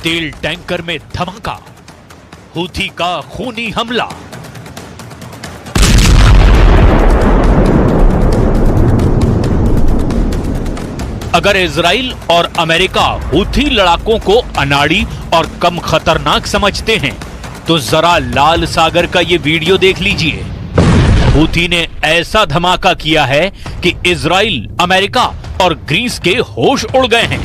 तेल टैंकर में धमाका, हूथी का खूनी हमला। अगर इजराइल और अमेरिका हूथी लड़ाकों को अनाड़ी और कम खतरनाक समझते हैं तो जरा लाल सागर का ये वीडियो देख लीजिए। हूथी ने ऐसा धमाका किया है कि इजराइल, अमेरिका और ग्रीस के होश उड़ गए हैं।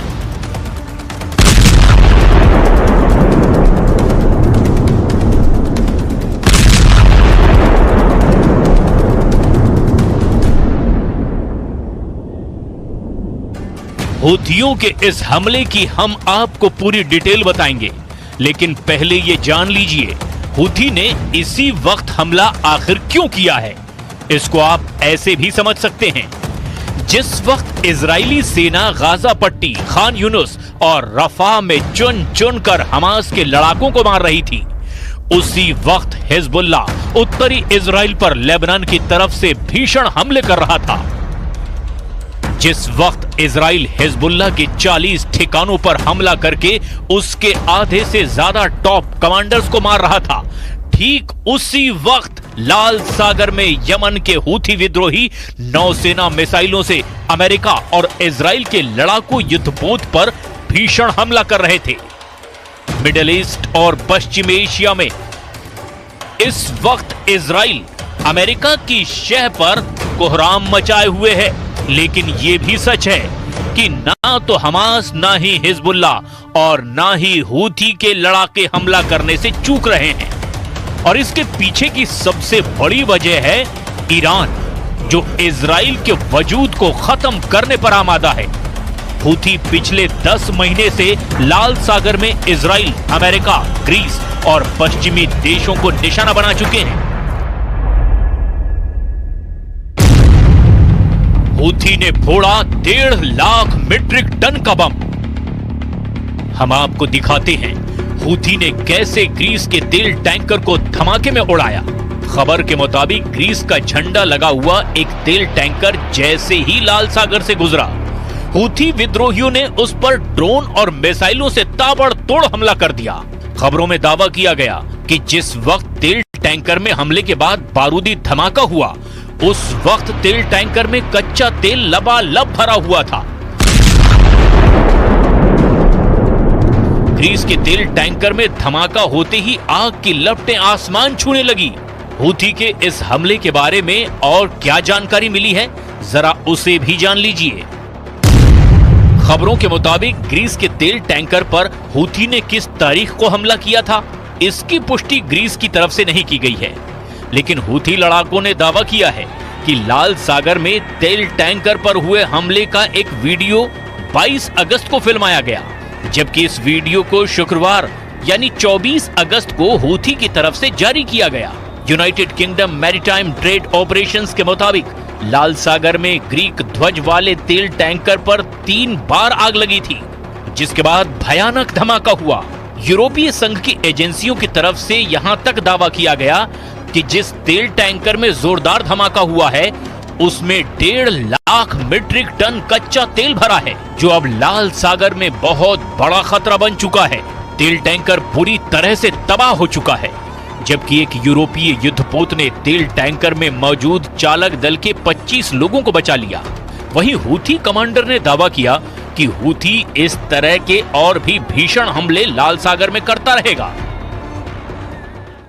हूथियों के इस हमले की हम आपको पूरी डिटेल बताएंगे, लेकिन पहले ये जान लीजिए हूथी ने इसी वक्त हमला आखिर क्यों किया है। इसको आप ऐसे भी समझ सकते हैं, जिस वक्त इजरायली सेना गाजा पट्टी, खान यूनुस और रफा में चुन चुन कर हमास के लड़ाकों को मार रही थी, उसी वक्त हिजबुल्लाह उत्तरी इजराइल पर लेबनान की तरफ से भीषण हमले कर रहा था। जिस वक्त इजराइल हिजबुल्लाह के 40 ठिकानों पर हमला करके उसके आधे से ज्यादा टॉप कमांडर्स को मार रहा था, ठीक उसी वक्त लाल सागर में यमन के हूथी विद्रोही नौसेना मिसाइलों से अमेरिका और इजराइल के लड़ाकू युद्धपोत पर भीषण हमला कर रहे थे। मिडिल ईस्ट और पश्चिम एशिया में इस वक्त इजराइल अमेरिका की शह पर कोहराम मचाए हुए है, लेकिन यह भी सच है कि ना तो हमास, ना ही हिजबुल्लाह और ना ही हूथी के लड़ाके हमला करने से चूक रहे हैं। और इसके पीछे की सबसे बड़ी वजह है ईरान, जो इजराइल के वजूद को खत्म करने पर आमादा है। हूथी पिछले 10 महीने से लाल सागर में इजराइल, अमेरिका, ग्रीस और पश्चिमी देशों को निशाना बना चुके हैं। हूथी ने फोड़ा 1.5 लाख मीट्रिक टन का बम। हम आपको दिखाते हैं हूथी ने कैसे ग्रीस के तेल टैंकर को धमाके में उड़ाया। खबर के मुताबिक ग्रीस का झंडा लगा हुआ एक तेल टैंकर जैसे ही लाल सागर से गुजरा, हूथी विद्रोहियों ने उस पर ड्रोन और मिसाइलों से ताबड़तोड़ हमला कर दिया। खबरों में दावा किया गया कि जिस वक्त तेल टैंकर में हमले के बाद बारूदी धमाका हुआ, उस वक्त तेल टैंकर में कच्चा तेल लबालब भरा हुआ था। ग्रीस के तेल टैंकर में धमाका होते ही आग की लपटें आसमान छूने लगी। हूथी के इस हमले के बारे में और क्या जानकारी मिली है, जरा उसे भी जान लीजिए। खबरों के मुताबिक ग्रीस के तेल टैंकर पर हूथी ने किस तारीख को हमला किया था, इसकी पुष्टि ग्रीस की तरफ से नहीं की गई है, लेकिन हूथी लड़ाकों ने दावा किया है कि लाल सागर में तेल टैंकर पर हुए हमले का एक वीडियो 22 अगस्त को फिल्माया गया, जबकि इस वीडियो को शुक्रवार यानी 24 अगस्त को हूथी की तरफ से जारी किया गया। United kingdom maritime trade operations के मुताबिक लाल सागर में ग्रीक ध्वज वाले तेल टैंकर पर 3 बार आग लगी थी, जिसके बाद भयानक धमाका हुआ। यूरोपीय संघ की एजेंसियों की तरफ से यहां तक दावा किया गया कि जिस तेल टैंकर में जोरदार धमाका हुआ है, उसमें 1.5 लाख मीट्रिक टन कच्चा तेल भरा है, जो अब लाल सागर में बहुत बड़ा खतरा बन चुका है। तेल टैंकर पूरी तरह से तबाह हो चुका है, जबकि एक यूरोपीय युद्धपोत ने तेल टैंकर में मौजूद चालक दल के 25 लोगों को बचा लिया। वहीं हूथी कमांडर ने दावा किया कि हूथी इस तरह के और भी भीषण हमले लाल सागर में करता रहेगा।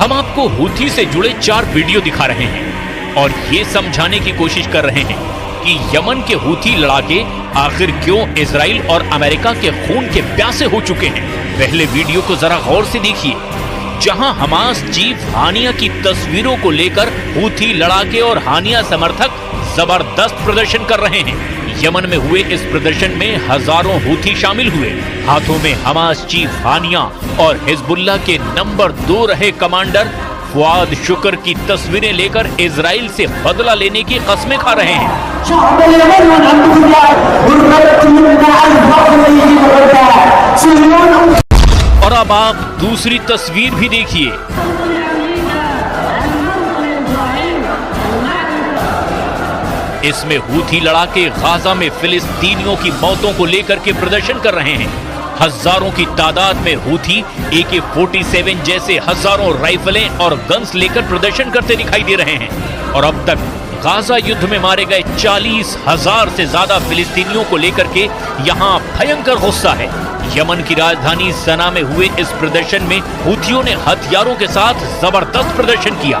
हम आपको हूथी से जुड़े 4 वीडियो दिखा रहे हैं और ये समझाने की कोशिश कर रहे हैं कि यमन के हूथी लड़ाके आखिर क्यों इजराइल और अमेरिका के खून के प्यासे हो चुके हैं। पहले वीडियो को जरा गौर से देखिए, जहां हमास चीफ हानिया की तस्वीरों को लेकर हूथी लड़ाके और हानिया समर्थक जबरदस्त प्रदर्शन कर रहे हैं। यमन में हुए इस प्रदर्शन में हजारों हूथी शामिल हुए। हाथों में हमास चीफ हानिया और हिजबुल्लाह के नंबर 2 रहे कमांडर फुआद शुक्र की तस्वीरें लेकर इजराइल से बदला लेने की कस्में खा रहे हैं। और अब आप दूसरी तस्वीर भी देखिए। इसमें हूथी लड़ाके गाजा में फिलिस्तीनियों की मौतों को लेकर के प्रदर्शन कर रहे हैं। हजारों की तादाद में हूथी AK-47 जैसे हजारों राइफलें और गन्स लेकर प्रदर्शन करते दिखाई दे रहे हैं। और अब तक गाजा युद्ध में मारे गए 40,000 से ज्यादा फिलिस्तीनियों को लेकर के यहां भयंकर गुस्सा है। यमन की राजधानी सना में हुए इस प्रदर्शन में हूथियों ने हथियारों के साथ जबरदस्त प्रदर्शन किया।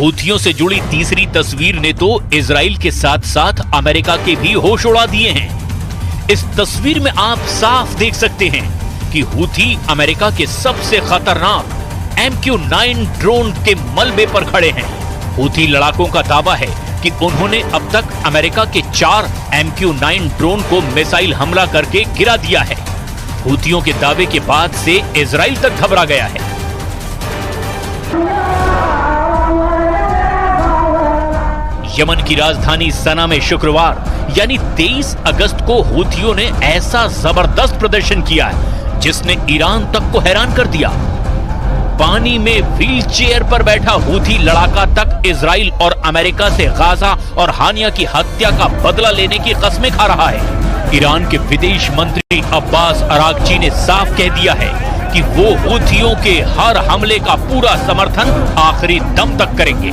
हूथियों से जुड़ी तीसरी तस्वीर ने तो इजराइल के साथ साथ अमेरिका के भी होश उड़ा दिए हैं। इस तस्वीर में आप साफ देख सकते हैं कि हूथी अमेरिका के सबसे खतरनाक MQ-9 ड्रोन के मलबे पर खड़े हैं। हूथी लड़ाकों का दावा है कि उन्होंने अब तक अमेरिका के 4 MQ-9 ड्रोन को मिसाइल हमला करके गिरा दिया है। हूथियों के दावे के बाद से इजराइल तक घबरा गया है। यमन की राजधानी सना में शुक्रवार यानी 23 अगस्त को हूथियों ने ऐसा जबरदस्त प्रदर्शन किया है जिसने ईरान तक को हैरान कर दिया। पानी में व्हील चेयर पर बैठा हूथी लड़ाका तक इजराइल और अमेरिका से गाजा और हानिया की हत्या का बदला लेने की कस्में खा रहा है। ईरान के विदेश मंत्री अब्बास अरागची ने साफ कह दिया है कि वो हूथियों के हर हमले का पूरा समर्थन आखिरी दम तक करेंगे।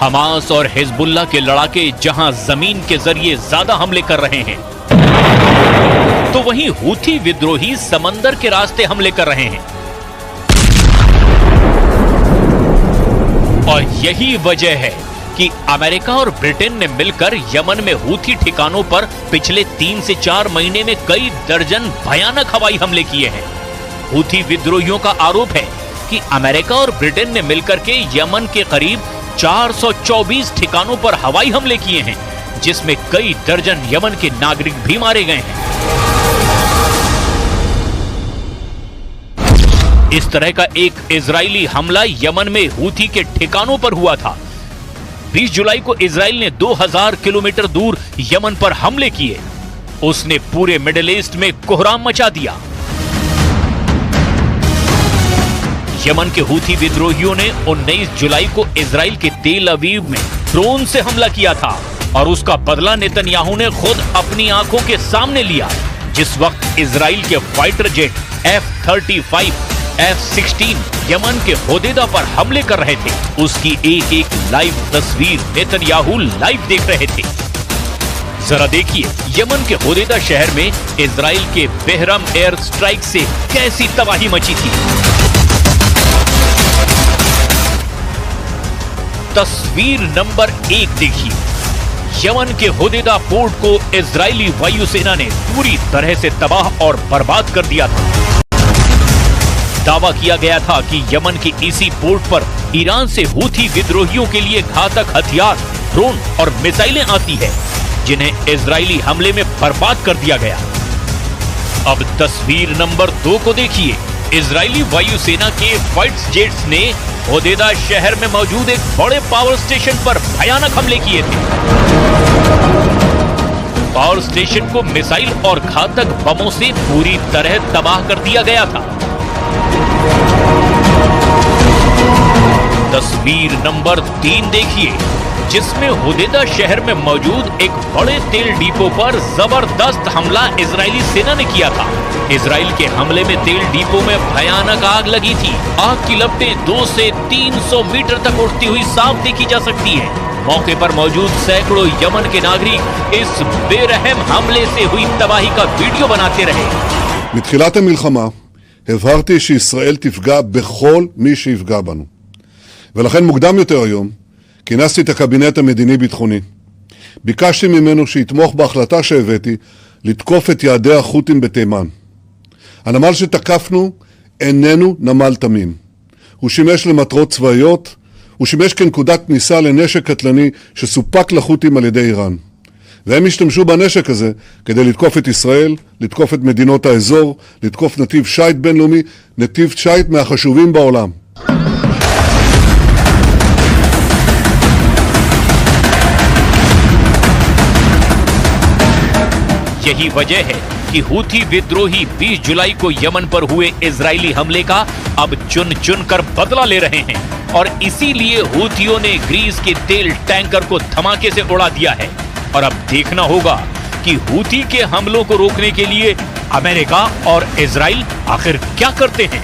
हमास और हिजबुल्लाह के लड़ाके जहां जमीन के जरिए ज्यादा हमले कर रहे हैं, तो वहीं हूथी विद्रोही समंदर के रास्ते हमले कर रहे हैं। और यही वजह है कि अमेरिका और ब्रिटेन ने मिलकर यमन में हूथी ठिकानों पर पिछले 3 से 4 महीने में कई दर्जन भयानक हवाई हमले किए हैं। हूथी विद्रोहियों का आरोप है कि अमेरिका और ब्रिटेन ने मिलकर के यमन के करीब 424 ठिकानों पर हवाई हमले किए हैं, जिसमें कई दर्जन यमन के नागरिक भी मारे गए हैं। इस तरह का एक इजरायली हमला यमन में हूथी के ठिकानों पर हुआ था। 20 जुलाई को इजराइल ने 2000 किलोमीटर दूर यमन पर हमले किए। उसने पूरे मिडिल ईस्ट में कोहराम मचा दिया। यमन के हूथी विद्रोहियों ने 19 जुलाई को इजराइल के तेल अवीव में ड्रोन से हमला किया था और उसका बदला नेतन्याहू ने खुद अपनी आंखों के सामने लिया, जिस वक्त इजराइल के fighter jet F-35, F-16 Yemen के होदेदा पर हमले कर रहे थे। उसकी एक एक लाइव तस्वीर नेतन्याहू लाइव देख रहे थे। जरा देखिए यमन के होदेदा शहर में इजराइल के बेहरम एयर स्ट्राइक से कैसी तबाही मची थी। तस्वीर नंबर 1 देखिए। यमन के होदेदा पोर्ट को इजरायली वायुसेना ने पूरी तरह से तबाह और बर्बाद कर दिया था। दावा किया गया था कि यमन के इसी पोर्ट पर ईरान से हूथी विद्रोहियों के लिए घातक हथियार, ड्रोन और मिसाइलें आती है, जिन्हें इजरायली हमले में बर्बाद कर दिया गया। अब तस्वीर नंबर 2 को देखिए। इजरायली वायुसेना के फाइटर जेट्स ने होदेदा शहर में मौजूद एक बड़े पावर स्टेशन पर भयानक हमले किए थे। पावर स्टेशन को मिसाइल और घातक बमों से पूरी तरह तबाह कर दिया गया था। तस्वीर नंबर 3 देखिए, जिसमें होदेदा शहर में मौजूद एक बड़े तेल डिपो पर जबरदस्त हमला इजरायली सेना ने किया था। इजराइल के हमले में तेल डिपो में भयानक आग लगी थी। आग की लपटें 200 से 300 मीटर तक उड़ती हुई साफ देखी जा सकती है। मौके पर मौजूद सैकड़ों यमन के नागरिक इस बेरहम हमले से हुई तबाही का वीडियो बनाते रहे। מתחילת המלחמה הבהרתי שישראל תפגע בכל מי שיפגע בנו. ולכן מוקדם יותר היום כינסתי את הקבינט המדיני-ביטחוני. ביקשתי ממנו שיתמוך בהחלטה שהבאתי לתקוף את יעדי החות'ים בתימן. הנמל שתקפנו איננו נמל תמים. הוא שימש למטרות צבאיות, הוא שימש כנקודת כניסה לנשק קטלני שסופק לחות'ים על ידי איראן. והם השתמשו בנשק הזה כדי לתקוף את ישראל, לתקוף את מדינות האזור, לתקוף נתיב שייט בינלאומי, נתיב שייט מהחשובים בעולם. यही वजह है कि हूथी विद्रोही 20 जुलाई को यमन पर हुए इजरायली हमले का अब चुन चुन कर बदला ले रहे हैं और इसीलिए हूथियों ने ग्रीस के तेल टैंकर को धमाके से उड़ा दिया है। और अब देखना होगा कि हूथी के हमलों को रोकने के लिए अमेरिका और इजराइल आखिर क्या करते हैं।